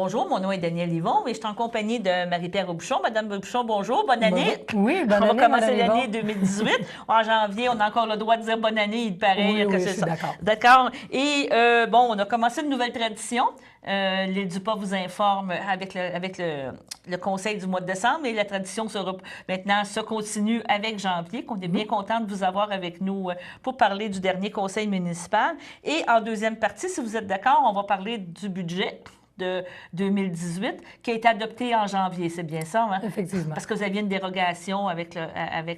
bonjour, mon nom est Danielle Yvon et je suis en compagnie de Marie-Pierre Aubuchon. Madame Aubuchon, bonjour, bonne année. Oui, bonne année, On va commencer Madame l'année Yvon. 2018. En janvier, on a encore le droit de dire bonne année, il paraît Oui, que je c'est suis ça. d'accord. D'accord. Et bon, on a commencé une nouvelle tradition. Les Dupas vous informent avec le conseil du mois de décembre et la tradition maintenant se continue avec janvier, qu'on est bien content de vous avoir avec nous pour parler du dernier conseil municipal. Et en deuxième partie, si vous êtes d'accord, on va parler du budget de 2018 qui a été adopté en janvier. C'est bien ça, hein? Effectivement. Parce que vous aviez une dérogation avec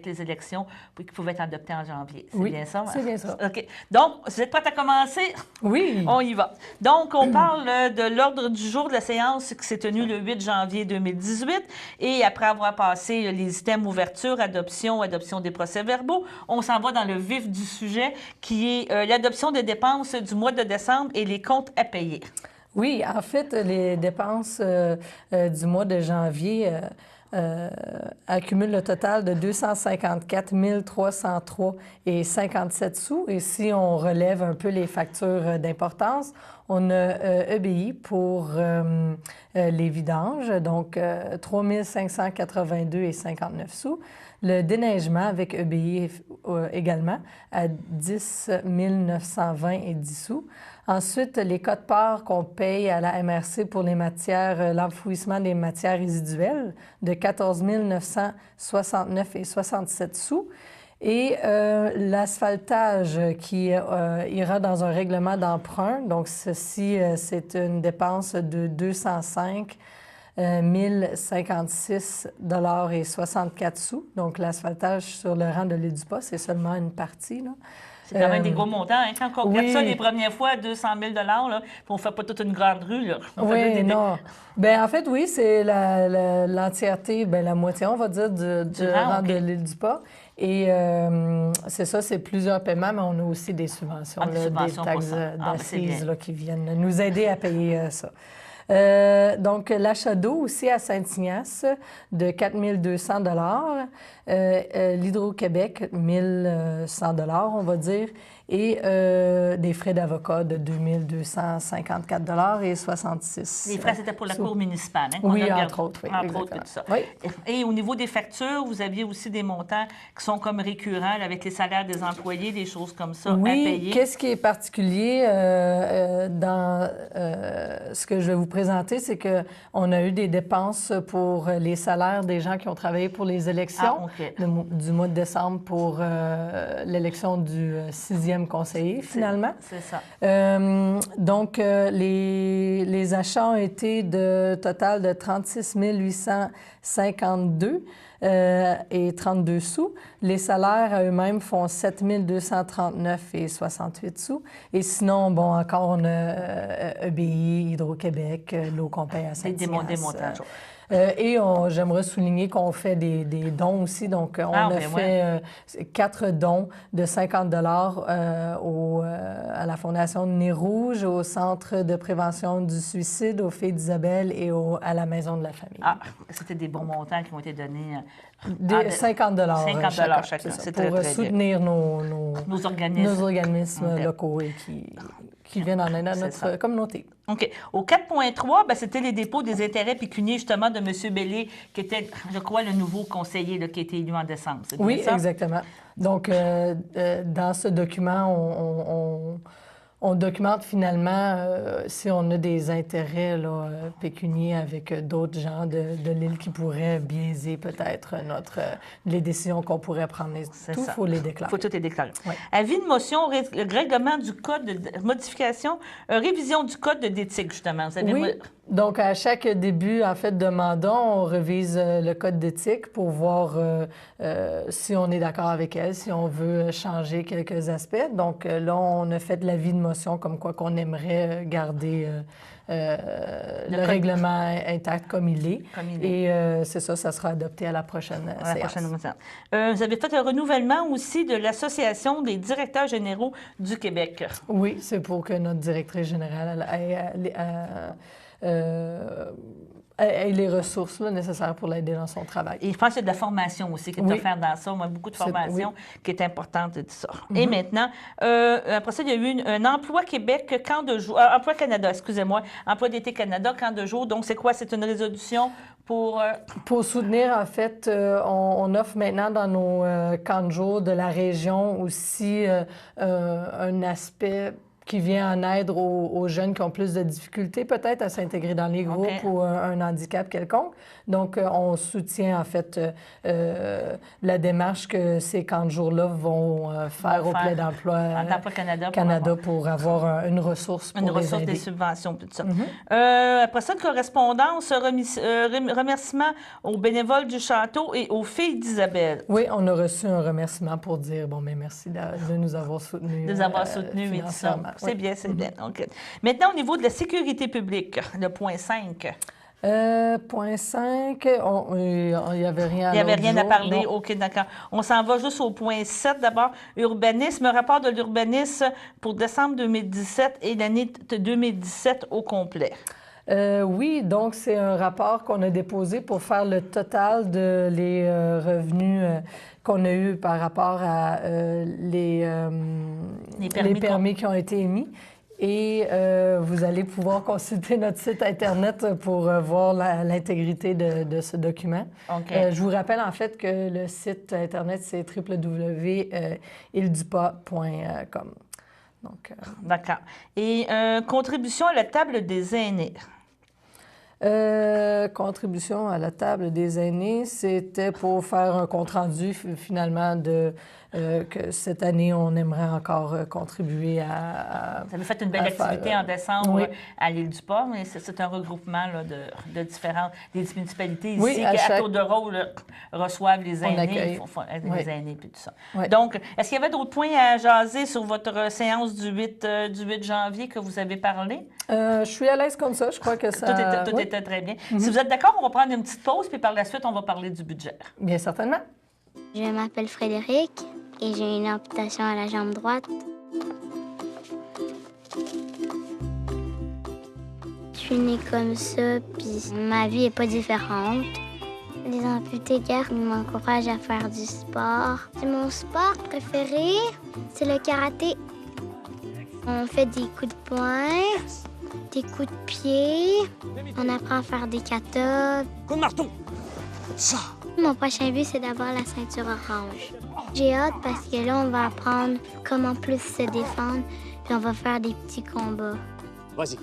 les élections qui pouvaient être adoptées en janvier. C'est Oui, bien ça? c'est bien ça. OK. Donc, vous êtes prête à commencer? Oui. On y va. Donc, on parle de l'ordre du jour de la séance qui s'est tenue le 8 janvier 2018. Et après avoir passé les items ouverture, adoption des procès-verbaux, on s'en va dans le vif du sujet qui est l'adoption des dépenses du mois de décembre et les comptes à payer. Oui, en fait, les dépenses du mois de janvier accumulent le total de 254 303 et 57 sous. Et si on relève un peu les factures d'importance, on a EBI pour les vidanges, donc 3 582 et 59 sous. Le déneigement avec EBI également à 10 920 et 10 sous. Ensuite, les quotes-parts qu'on paye à la MRC pour les matières, l'enfouissement des matières résiduelles de 14 969 et 67 sous. Et l'asphaltage qui ira dans un règlement d'emprunt. Donc, ceci, c'est une dépense de 205 1056 et 64 sous. Donc, l'asphaltage sur le rang de l'île du Pas, c'est seulement une partie, là. C'est quand même des gros montants. Hein? Quand on regarde Oui. ça les premières fois, 200 000 là, puis on ne fait pas toute une grande rue. Là. On fait Oui, des... non. Bien, en fait, oui, c'est l'entièreté, bien, la moitié, on va dire, du rang de l'île du Pas. Et c'est ça, c'est plusieurs paiements, mais on a aussi des subventions, des subventions des pour taxes ça. d'assises là, qui viennent nous aider à payer ça. Donc, l'achat d'eau aussi à Saint-Ignace de 4 200 l'Hydro-Québec, 1 100 on va dire, et des frais d'avocat de 2 254 et 66. Les frais, c'était pour la cour municipale. Hein, oui, entre autres, oui. Entre autres, tout ça. Oui. Et au niveau des factures, vous aviez aussi des montants qui sont comme récurrents là, avec les salaires des employés, des choses comme ça à payer. Oui, qu'est-ce qui est particulier dans ce que je vais vous présenter, c'est qu'on a eu des dépenses pour les salaires des gens qui ont travaillé pour les élections du mois de décembre pour l'élection du 6e conseiller, finalement. C'est ça. Donc, les achats ont été de total de 36 852 et 32 sous. Les salaires à eux-mêmes font 7 239 et 68 sous. Et sinon, bon, encore, on a EBI, Hydro-Québec, l'eau qu'on paye à Saint-Ignace. Des montants. Et j'aimerais souligner qu'on fait des dons aussi. Donc, on a fait 4 dons de 50 à la Fondation Nez Rouge, au Centre de prévention du suicide, aux Filles d'Isabelle et à la Maison de la famille. Ah, c'était des bons montants qui ont été donnés. 50 chacun. Pour soutenir nos organismes locaux et qui viennent en aide à notre communauté. OK. Au 4.3, ben, c'était les dépôts des intérêts pécuniaires, justement, de M. Bellé, qui était, je crois, le nouveau conseiller là, qui a été élu en décembre. C'est bien ça? Exactement. Donc, dans ce document, on documente finalement si on a des intérêts là, pécuniaires avec d'autres gens de l'île qui pourraient biaiser peut-être les décisions qu'on pourrait prendre. Tout, il faut les déclarer. Il faut tout les déclarer. Oui. Avis de motion, règlement du code de modification, révision du code d'éthique, justement. Vous avez oui. Donc, à chaque début, en fait, de mandat, on revise le code d'éthique pour voir si on est d'accord avec elle, si on veut changer quelques aspects. Donc, là, on a fait l'avis de motion comme quoi qu'on aimerait garder le règlement intact comme il est. Et c'est ça sera adopté à la prochaine séance. Vous avez fait un renouvellement aussi de l'Association des directeurs généraux du Québec. Oui, c'est pour que notre directrice générale ait les ressources là, nécessaires pour l'aider dans son travail. Et je pense qu'il y a de la formation aussi qui est offerte dans ça. Moi, beaucoup de formation qui est importante et tout ça. Et maintenant, après ça, il y a eu un Emploi Québec, camp de jour, Emploi Canada, excusez-moi, Emploi d'été Canada, camp de jour. Donc, c'est quoi? C'est une résolution pour... Pour soutenir, en fait, on offre maintenant dans nos camps de jour de la région aussi un aspect qui vient en aide aux jeunes qui ont plus de difficultés peut-être à s'intégrer dans les groupes ou un handicap quelconque. Donc, on soutient en fait la démarche que ces camps de jour-là vont faire auprès d'Emploi Canada pour avoir une ressource pour les aider. Une ressource, des subventions, tout ça. Après ça, une correspondance, remerciement aux bénévoles du château et aux filles d'Isabelle. Oui, on a reçu un remerciement pour dire, bon, mais merci de nous avoir soutenus. De nous avoir soutenus et tout ça. C'est bien, c'est bien. Donc, maintenant, au niveau de la sécurité publique, le point 5. Point 5, il n'y avait rien à Il n'y avait rien à parler. Non. OK, d'accord. On s'en va juste au point 7 d'abord. Urbanisme, rapport de l'urbanisme pour décembre 2017 et l'année 2017 au complet. Oui, donc c'est un rapport qu'on a déposé pour faire le total de les revenus qu'on a eu par rapport à les permis qui ont été émis. Et vous allez pouvoir consulter notre site Internet pour voir l'intégrité de ce document. Okay. Je vous rappelle en fait que le site Internet, c'est www.ildupas.com. D'accord. Et contribution à la table des aînés. Contribution à la table des aînés, c'était pour faire un compte-rendu finalement de que cette année, on aimerait encore contribuer à... Vous avez fait une belle activité en décembre à l'île du Port, mais c'est un regroupement là, de différentes des municipalités ici qui, à tour de rôle, reçoivent les aînés, les aînés et tout ça. Oui. Donc, est-ce qu'il y avait d'autres points à jaser sur votre séance du 8 janvier que vous avez parlé? Je suis à l'aise comme ça. Je crois que ça... Tout était très bien. Si vous êtes d'accord, on va prendre une petite pause, puis par la suite, on va parler du budget. Bien certainement. Je m'appelle Frédéric et j'ai une amputation à la jambe droite. Je suis née comme ça, puis ma vie n'est pas différente. Les amputés guerre m'encouragent à faire du sport. C'est mon sport préféré, c'est le karaté. On fait des coups de poing, des coups de pied, on apprend à faire des katas. Coup de marteau! Ça! Mon prochain but, c'est d'avoir la ceinture orange. J'ai hâte parce que là, on va apprendre comment plus se défendre, puis on va faire des petits combats. Vas-y.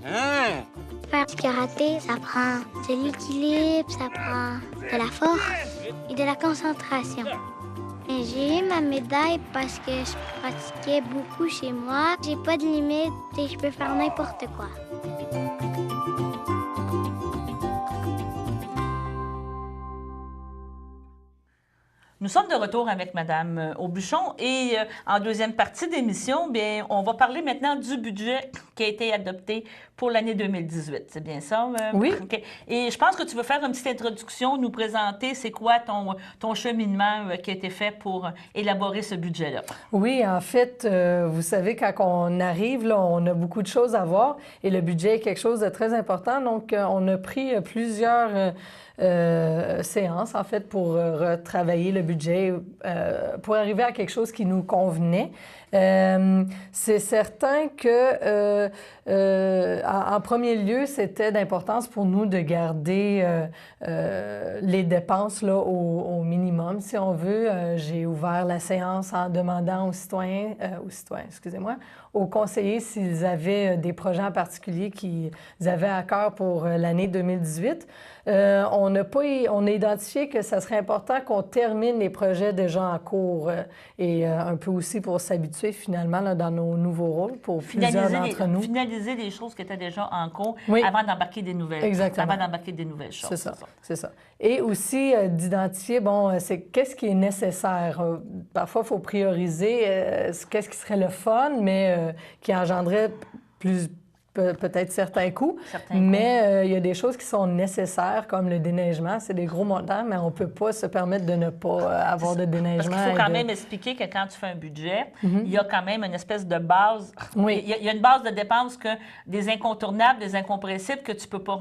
Hein? Faire du karaté, ça prend de l'équilibre, ça prend de la force et de la concentration. J'ai eu ma médaille parce que je pratiquais beaucoup chez moi. J'ai pas de limite et je peux faire n'importe quoi. Nous sommes de retour avec Mme Aubuchon et en deuxième partie d'émission, bien, on va parler maintenant du budget qui a été adopté pour l'année 2018. C'est bien ça? Oui. Okay. Et je pense que tu veux faire une petite introduction, nous présenter c'est quoi ton cheminement qui a été fait pour élaborer ce budget-là. Oui, en fait, vous savez, quand on arrive, là, on a beaucoup de choses à voir et le budget est quelque chose de très important. Donc, on a pris plusieurs... séance, en fait, pour retravailler le budget, pour arriver à quelque chose qui nous convenait. C'est certain que, en premier lieu, c'était d'importance pour nous de garder les dépenses là, au minimum, si on veut. J'ai ouvert la séance en demandant aux conseillers s'ils avaient des projets en particulier qu'ils avaient à cœur pour l'année 2018. On a identifié que ça serait important qu'on termine les projets déjà en cours et un peu aussi pour s'habituer finalement là, dans nos nouveaux rôles pour plusieurs d'entre nous. Finaliser les choses qui étaient déjà en cours avant d'embarquer des nouvelles. Exactement. Avant d'embarquer des nouvelles choses. C'est ça. Et aussi d'identifier, c'est qu'est-ce qui est nécessaire. Parfois, il faut prioriser qu'est-ce qui serait le fun, mais qui engendrait peut-être certains coûts, Certains coûts. mais il y a des choses qui sont nécessaires, comme le déneigement. C'est des gros montants, mais on ne peut pas se permettre de ne pas avoir de déneigement. Parce qu'il faut et quand de- même expliquer que quand tu fais un budget, il y a quand même une espèce de base. Oui. Il y a une base de dépenses que des incontournables, des incompressibles que tu peux pas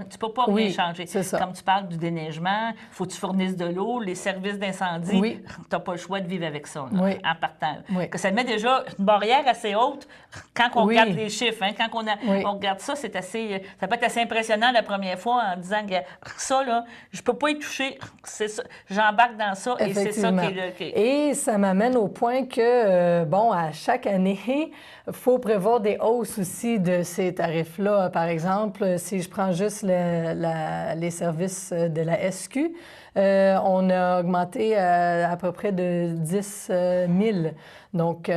Oui, rien changer. c'est ça. Comme tu parles du déneigement, il faut que tu fournisses de l'eau, les services d'incendie, Oui. tu n'as pas le choix de vivre avec ça là, Oui. en partant. Oui. Que ça met déjà une barrière assez haute quand on Oui. regarde les chiffres. Hein, quand Oui. on regarde ça, c'est assez, ça peut être assez impressionnant la première fois en disant que ça, là, je peux pas y toucher. C'est ça. J'embarque dans ça et c'est ça qui est le... Et ça m'amène au point que, bon, à chaque année, il faut prévoir des hausses aussi de ces tarifs-là. Par exemple, si je prends juste les services de la SQ, on a augmenté à peu près de 10 000. Donc,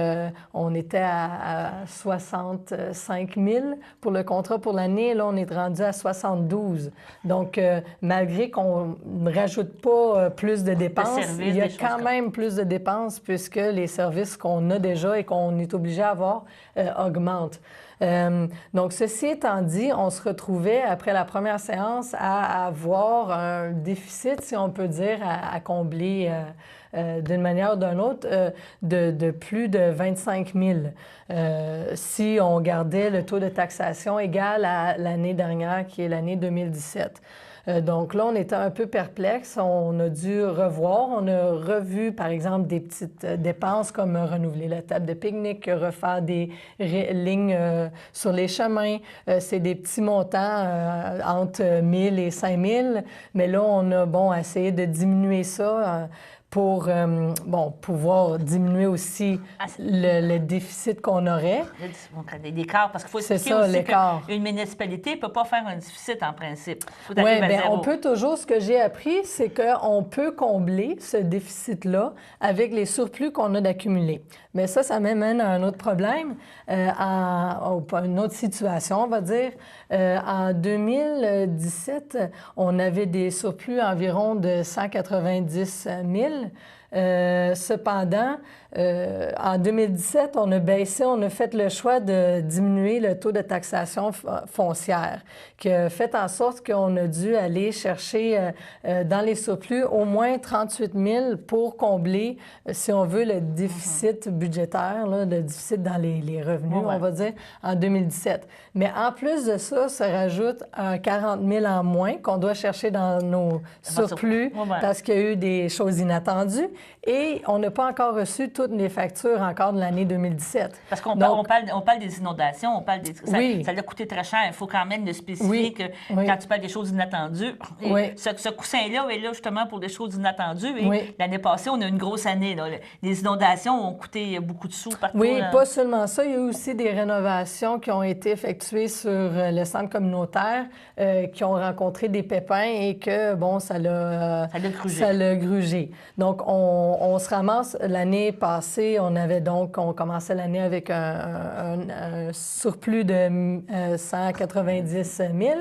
on était à 65 000 pour le contrat pour l'année. Là, on est rendu à 72. Donc, malgré qu'on ne rajoute pas plus de dépenses, services, il y a des choses quand comme- même plus de dépenses puisque les services qu'on a déjà et qu'on est obligé à avoir augmentent. Donc, ceci étant dit, on se retrouvait après la première séance à avoir un déficit, si on peut dire, à combler d'une manière ou d'une autre, de plus de 25 000 si on gardait le taux de taxation égal à l'année dernière, qui est l'année 2017. Donc là, on était un peu perplexe. On a dû revoir. On a revu, par exemple, des petites dépenses comme renouveler la table de pique-nique, refaire des lignes sur les chemins. C'est des petits montants entre 1 000 et 5 000. Mais là, on a, bon, essayé de diminuer ça pour, bon, pouvoir diminuer aussi le déficit qu'on aurait. L'écart, parce qu'il faut C'est expliquer ça, aussi l'écart. qu'une municipalité ne peut pas faire un déficit en principe. Il faut Oui, arriver à bien, zéro. on peut toujours, ce que j'ai appris, c'est qu'on peut combler ce déficit-là avec les surplus qu'on a d'accumuler. Mais ça m'amène à un autre problème, à une autre situation, on va dire. En 2017, on avait des surplus environ de 190 000. Cependant, en 2017, on a baissé, on a fait le choix de diminuer le taux de taxation foncière, qui a fait en sorte qu'on a dû aller chercher dans les surplus au moins 38 000 pour combler, si on veut, le déficit budgétaire, là, le déficit dans les revenus, Ouais. on va dire, en 2017. Mais en plus de ça, se rajoute un 40 000 en moins qu'on doit chercher dans nos surplus Ouais. parce qu'il y a eu des choses inattendues et on n'a pas encore reçu toutes les factures encore de l'année 2017. Parce qu'on Donc, on parle des inondations, on parle des... Oui. Ça a coûté très cher. Il faut quand même le spécifier Oui. que Oui. quand tu parles des choses inattendues, et Oui. ce coussin-là est là justement pour des choses inattendues. Et Oui. l'année passée, on a eu une grosse année. Là. Les inondations ont coûté beaucoup de sous partout. oui, là. pas seulement ça, il y a eu aussi des rénovations qui ont été effectuées sur le centre communautaire qui ont rencontré des pépins et que, bon, ça l'a grugé. Donc, on se ramasse l'année passée, on commençait l'année avec un surplus de 190 000.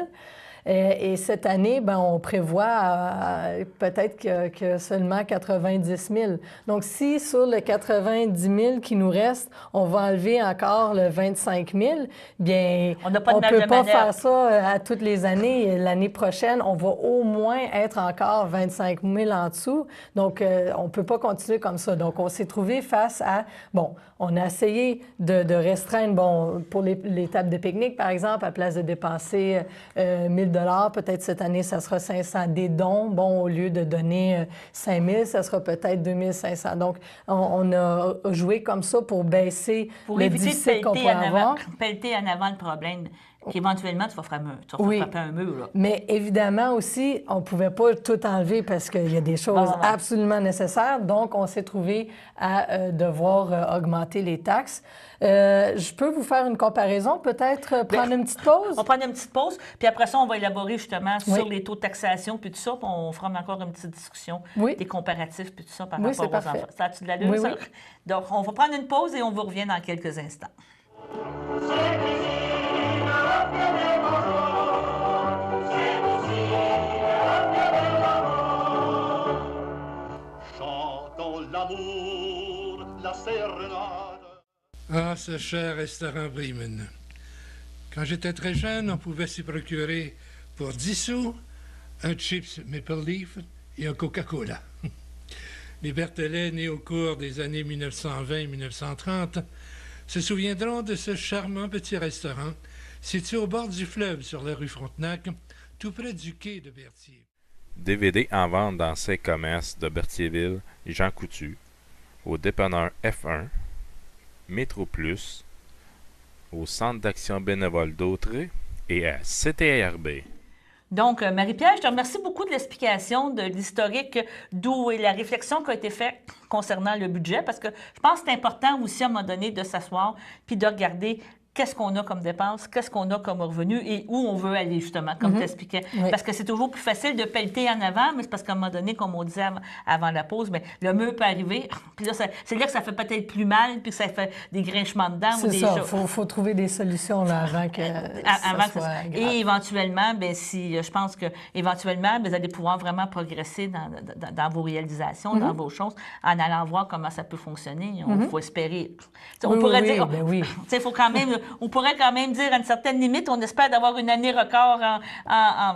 Et cette année, ben, on prévoit peut-être que seulement 90 000. Donc, si sur le 90 000 qui nous reste, on va enlever encore le 25 000, bien, On n'a pas de on marge peut de pas manœuvre. faire ça à toutes les années. L'année prochaine, on va au moins être encore 25 000 en dessous. Donc, on peut pas continuer comme ça. Donc, on s'est trouvé face à, bon, on a essayé de restreindre, bon, pour les tables de pique-nique, par exemple, à place de dépenser 1 000 peut-être cette année, ça sera 500 des dons. Bon, au lieu de donner 5 000, ça sera peut-être 2 500. Donc, on a joué comme ça pour baisser Pour le éviter déficit qu'on de peut avoir. pelleter en avant le problème, qu'éventuellement, tu vas frapper un mur. Là. Mais évidemment aussi, on ne pouvait pas tout enlever parce qu'il y a des choses absolument nécessaires. Donc, on s'est trouvé à devoir augmenter les taxes. Je peux vous faire une comparaison, peut-être prendre une petite pause? On va prendre une petite pause, puis après ça, on va élaborer justement Oui. sur les taux de taxation, puis tout ça, puis on fera encore une petite discussion Oui. des comparatifs, puis tout ça par Oui, rapport c'est aux parfait. enfants. Ça a-tu de l'allure, Oui, ça? oui. Donc, on va prendre une pause et on vous revient dans quelques instants. Chantons l'amour, la sérénade. Ah, ce cher restaurant Bremen. Quand j'étais très jeune, on pouvait s'y procurer pour 10 sous un chips Maple Leaf et un Coca-Cola. Les Berthellet, nés au cours des années 1920-1930, se souviendront de ce charmant petit restaurant situé au bord du fleuve sur la rue Frontenac, tout près du quai de Berthier. DVD en vente dans ces commerces de Berthierville, Jean Coutu, au dépanneur F1, Métro Plus, au Centre d'action bénévole d'Autrey et à CTRB. Donc, Marie-Pierre, je te remercie beaucoup de l'explication de l'historique d'où est la réflexion qui a été faite concernant le budget, parce que je pense que c'est important aussi à un moment donné de s'asseoir puis de regarder qu'est-ce qu'on a comme dépenses, qu'est-ce qu'on a comme revenu et où on veut aller, justement, comme tu expliquais. Oui. Parce que c'est toujours plus facile de pelleter en avant, mais c'est parce qu'à un moment donné, comme on disait avant la pause, mais le mur peut arriver. Puis là, c'est là que ça fait peut-être plus mal, puis que ça fait des grinchements dedans. C'est ou des ça, choses. il faut trouver des solutions là, avant que ça soit grave. Et éventuellement, je pense que éventuellement, vous allez pouvoir vraiment progresser dans vos réalisations, dans vos choses, en allant voir comment ça peut fonctionner. Il faut espérer. On Oui, pourrait oui, dire, ben oui. faut quand même, on pourrait quand même dire à une certaine limite, on espère d'avoir une année record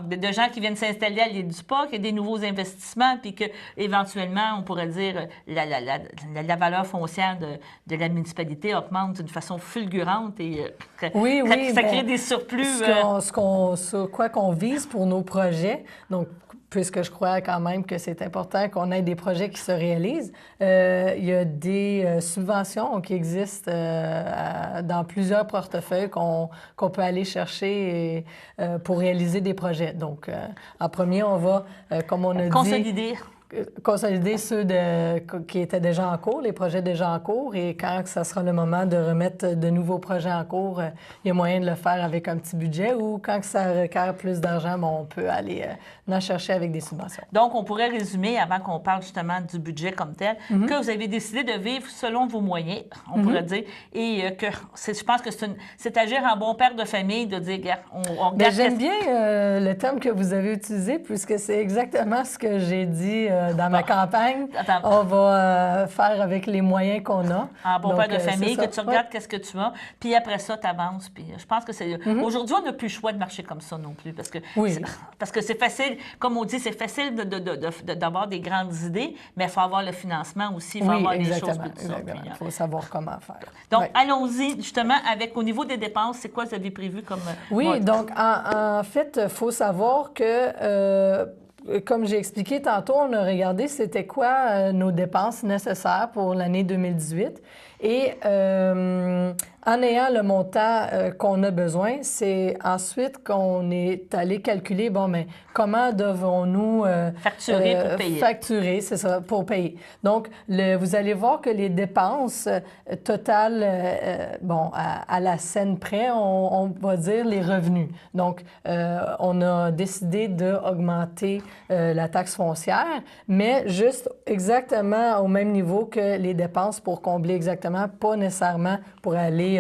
de gens qui viennent s'installer à l'île du Pas, qu'il y a des nouveaux investissements, puis qu'éventuellement, on pourrait dire la valeur foncière de la municipalité augmente d'une façon fulgurante et ça crée des surplus. Sur quoi qu'on vise pour nos projets, donc puisque je crois quand même que c'est important qu'on ait des projets qui se réalisent, il y a des subventions qui existent dans plusieurs portefeuilles qu'on peut aller chercher pour réaliser des projets. Donc, en premier, on va, comme on a dit... Consolider ceux qui étaient déjà en cours, les projets déjà en cours, et quand ça sera le moment de remettre de nouveaux projets en cours, il y a moyen de le faire avec un petit budget, ou quand ça requiert plus d'argent, on peut aller en chercher avec des subventions. Donc, on pourrait résumer, avant qu'on parle justement du budget comme tel, que vous avez décidé de vivre selon vos moyens, on pourrait dire, et que je pense que c'est agir en bon père de famille, de dire, regarde, on regarde... J'aime bien le terme que vous avez utilisé, puisque c'est exactement ce que j'ai dit dans ma campagne. On va faire avec les moyens qu'on a. En bon père de famille, que tu regardes qu'est-ce que tu as, puis après ça, tu avances. Puis je pense que c'est... Aujourd'hui, on n'a plus le choix de marcher comme ça non plus, parce que c'est facile, comme on dit, c'est facile d'avoir des grandes idées, mais il faut avoir le financement aussi, il faut avoir des choses. Exactement. Il faut savoir comment faire. Donc, allons-y justement avec, au niveau des dépenses, c'est quoi vous avez prévu comme... donc en fait, il faut savoir que... comme j'ai expliqué tantôt, on a regardé c'était quoi nos dépenses nécessaires pour l'année 2018. Et en ayant le montant qu'on a besoin, c'est ensuite qu'on est allé calculer, comment devons-nous... facturer pour payer. Facturer, c'est ça, pour payer. Donc, vous allez voir que les dépenses totales, à la scène près, on va dire les revenus. Donc, on a décidé d'augmenter la taxe foncière, mais juste exactement au même niveau que les dépenses pour combler exactement, pas nécessairement pour aller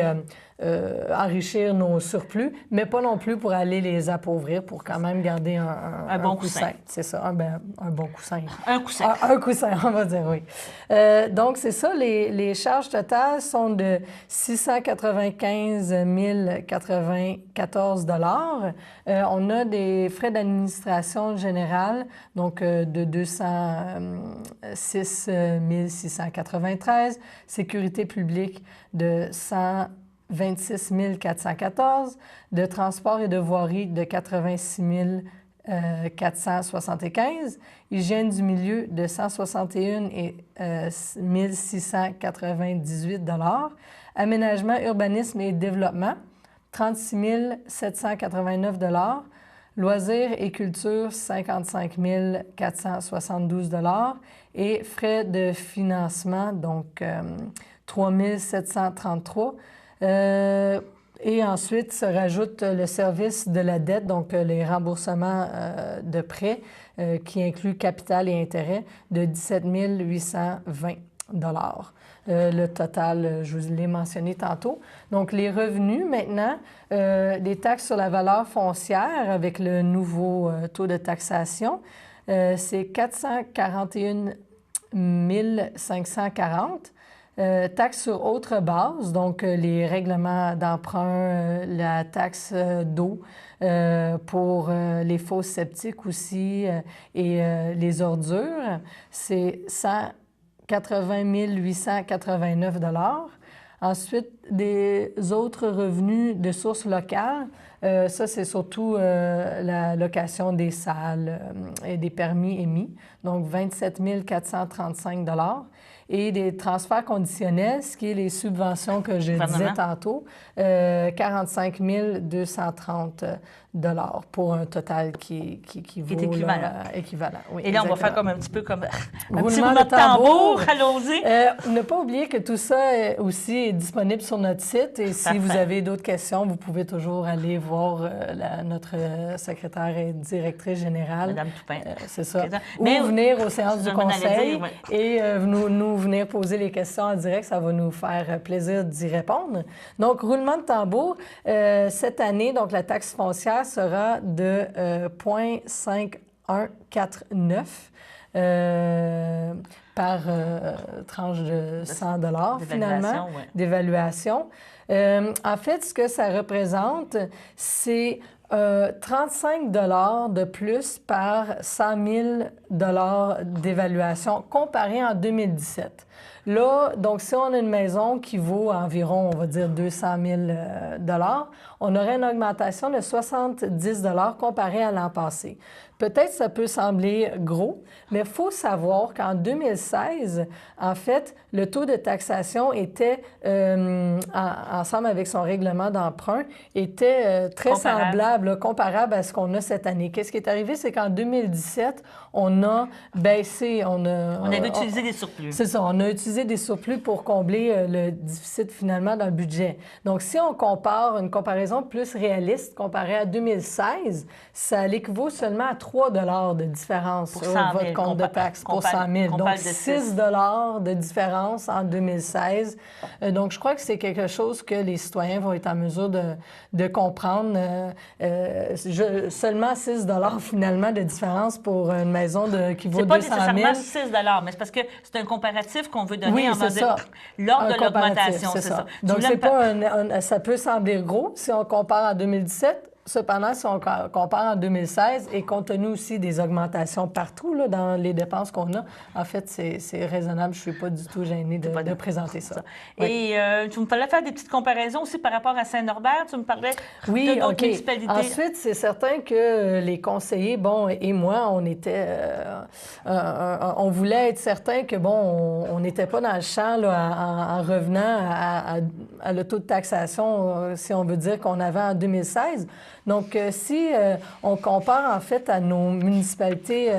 enrichir nos surplus, mais pas non plus pour aller les appauvrir, pour quand même garder un bon coussin. C'est ça, un bon coussin. Un coussin. Un coussin, on va dire, oui. Donc, c'est ça, les charges totales sont de 695 094 $. On a des frais d'administration générale, donc de 206 693, sécurité publique de 126 414, de transport et de voirie de 86 475, hygiène du milieu de 161 et 698 $, aménagement, urbanisme et développement, 36 789 $, loisirs et culture, 55 472 $, et frais de financement, donc 3 733 $. Et ensuite, se rajoute le service de la dette, donc les remboursements de prêts, qui inclut capital et intérêt, de 17 820 $. Le total, je vous l'ai mentionné tantôt. Donc, les revenus, maintenant, les taxes sur la valeur foncière avec le nouveau taux de taxation, c'est 441 540. taxe sur autre base, donc les règlements d'emprunt, la taxe d'eau pour les fosses septiques aussi et les ordures, c'est 180 889 $. Ensuite, des autres revenus de sources locales, ça, c'est surtout la location des salles et des permis émis, donc 27 435 $. Et des transferts conditionnels, ce qui est les subventions que je disais tantôt, 45 230 $ pour un total qui vaut est équivalent. Équivalent. Oui, et là, on va exactement. faire comme un petit peu comme un petit Roulement roulement de tambour. Allons-y. Ne pas oublier que tout ça aussi est disponible sur notre site et si vous avez d'autres questions, vous pouvez toujours aller voir notre secrétaire et directrice générale. Madame Toupin. C'est ça. Mais, ou venir aux séances du conseil dire, et nous venir poser les questions en direct. Ça va nous faire plaisir d'y répondre. Donc, roulement de tambour, cette année, donc la taxe foncière sera de 0,5149 par tranche de 100 $ finalement, d'évaluation. En fait, ce que ça représente, c'est 35 $ de plus par 100 000 $ d'évaluation comparé en 2017. Là, donc, si on a une maison qui vaut environ, on va dire, 200 000 $, on aurait une augmentation de 70 $ comparé à l'an passé. Peut-être ça peut sembler gros, mais il faut savoir qu'en 2016, en fait, le taux de taxation était, ensemble avec son règlement d'emprunt, était très semblable, comparable à ce qu'on a cette année. Qu'est-ce qui est arrivé? C'est qu'en 2017, on a baissé, on avait utilisé des surplus. C'est ça, on a utilisé des surplus pour combler le déficit finalement dans le budget. Donc, si on compare une comparaison plus réaliste comparée à 2016, ça l'équivaut seulement à 3 $ de différence sur votre compte de taxe pour 100 000. Donc, 6 $ de différence en 2016. Donc, je crois que c'est quelque chose que les citoyens vont être en mesure de comprendre. Seulement 6 $ finalement de différence pour une maison qui vaut 200 000. C'est pas nécessairement 6 $, mais c'est parce que c'est un comparatif qu'on veut donner en mode l'ordre de l'augmentation. C'est ça. Donc, c'est pas ça peut sembler gros si on compare à 2017. Cependant, si on compare en 2016 et compte tenu aussi des augmentations partout là, dans les dépenses qu'on a, en fait, c'est raisonnable. Je ne suis pas du tout gênée de présenter ça. Et tu me parlais faire des petites comparaisons aussi par rapport à Saint-Norbert. Tu me parlais de d'autres municipalités. Ensuite, c'est certain que les conseillers, bon, et moi, on était... on voulait être certain que, bon, on n'était pas dans le champ là, en revenant à le taux de taxation, si on veut dire, qu'on avait en 2016. Donc, si on compare en fait à nos municipalités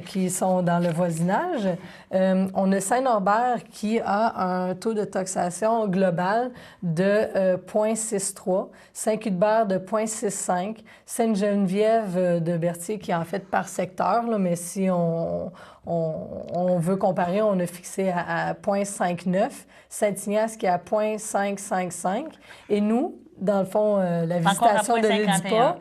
qui sont dans le voisinage, on a Saint-Norbert qui a un taux de taxation global de 0,63, Saint-Cuthbert de 0,65, Sainte-Geneviève de Berthier qui est en fait par secteur, là, mais si on veut comparer, on a fixé à 0,59, Saint-Ignace qui est à 0,555 et nous, dans le fond, la visitation de l'EDIPA,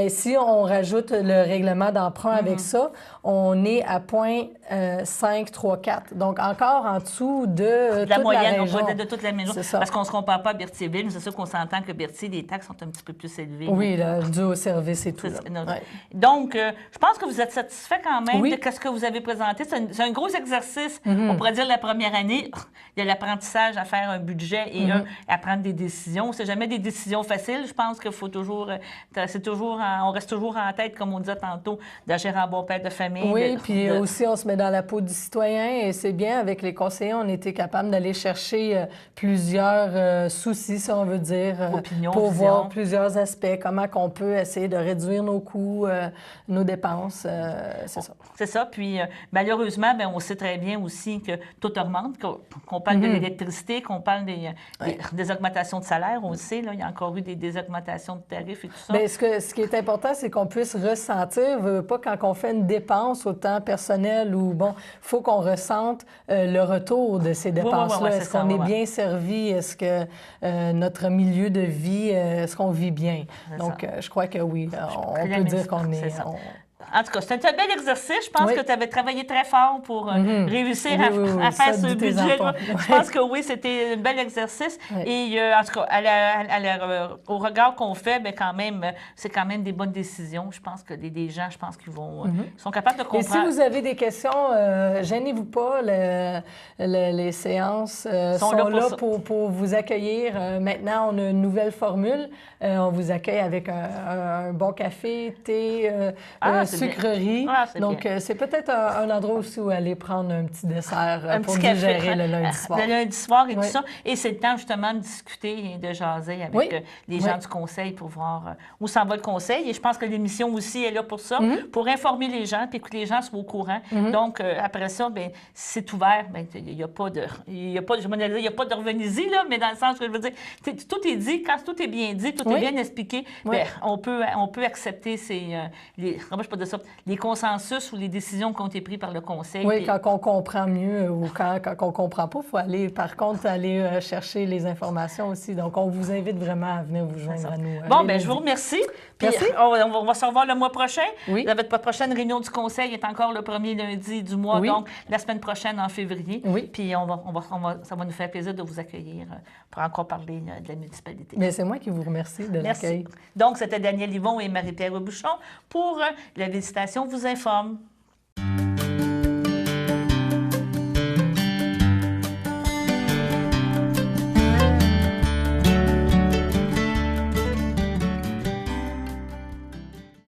si on rajoute le règlement d'emprunt avec ça, on est à 0,534. Donc, encore en dessous de la toute moyenne, la région. de toute la région. Parce qu'on ne se compare pas à Berthierville, mais c'est sûr qu'on s'entend que Berthier, les taxes sont un petit peu plus élevées. Oui, là, dû au service et tout. Donc, je pense que vous êtes satisfait quand même de ce que vous avez présenté. C'est un gros exercice. On pourrait dire la première année, il y a l'apprentissage à faire un budget et à prendre des décisions. C'est jamais des décisions faciles. Je pense qu'il faut toujours... on reste toujours en tête, comme on disait tantôt, d'agir en bon père de famille. Oui, puis aussi, on se met dans la peau du citoyen et c'est bien. Avec les conseillers, on était capable d'aller chercher plusieurs soucis, si on veut dire, pour voir plusieurs aspects. Comment qu'on peut essayer de réduire nos coûts, nos dépenses. C'est ça. C'est ça. Puis, malheureusement, on sait très bien aussi que tout augmente, qu'on parle de l'électricité, qu'on parle des augmentations de salaire aussi. Là, il y a encore eu des augmentations de tarifs et tout ça. Bien, ce qui est important, c'est qu'on puisse ressentir, pas quand on fait une dépense autant personnelle ou, bon, il faut qu'on ressente le retour de ces dépenses-là. Est-ce qu'on est bien servi? Est-ce que notre milieu de vie, est-ce qu'on vit bien? Donc, je crois que oui, on peut dire qu'on est... En tout cas, c'était un bel exercice. Je pense Oui. que tu avais travaillé très fort pour réussir Oui, oui, oui, à faire ça, ce doutez-en budget-là. pas. Je pense que oui, c'était un bel exercice. Oui. Et en tout cas, au regard qu'on fait, bien, quand même, c'est quand même des bonnes décisions. Je pense que des gens, je pense qu'ils vont, sont capables de Et si comprendre. vous avez des questions, gênez-vous pas. Les séances sont là pour là ça. pour vous accueillir. Maintenant, on a une nouvelle formule. On vous accueille avec un bon café, thé, c'est bien. sucrerie. Ah, c'est Donc, bien. c'est peut-être un endroit aussi où aller prendre un petit dessert Un pour petit café, digérer le lundi soir. Le lundi soir et Oui. tout ça. Et c'est le temps justement de discuter et de jaser avec Oui. les gens Oui. du conseil pour voir où s'en va le conseil. Et je pense que l'émission aussi est là pour ça, Mm-hmm. pour informer les gens puis que les gens soient au courant. Donc, après ça, bien, si c'est ouvert, bien, il n'y a pas de... Il y a pas, je m'en allais dire, il n'y a pas de revenez-y, là, mais dans le sens que je veux dire, tout est dit. Quand tout est bien dit, tout Oui. est bien expliqué, Oui. bien, on peut accepter comment je peux dire ça, les consensus ou les décisions qui ont été prises par le conseil. Oui, Puis- quand on comprend mieux ou quand on ne comprend pas, il faut aller, par contre, aller chercher les informations aussi. Donc, on vous invite vraiment à venir vous joindre à nous. Bon, les bien, je vous lundis. remercie. Puis, Merci. on va se revoir le mois prochain. Oui. Votre prochaine réunion du conseil est encore le premier lundi du mois, Oui. donc la semaine prochaine en février. Oui. Puis ça va nous faire plaisir de vous accueillir pour encore parler de la municipalité. Mais c'est moi qui vous remercie de Merci. l'accueil. Donc, c'était Daniel Yvon et Marie-Pierre Bouchon pour La Visitation vous informe.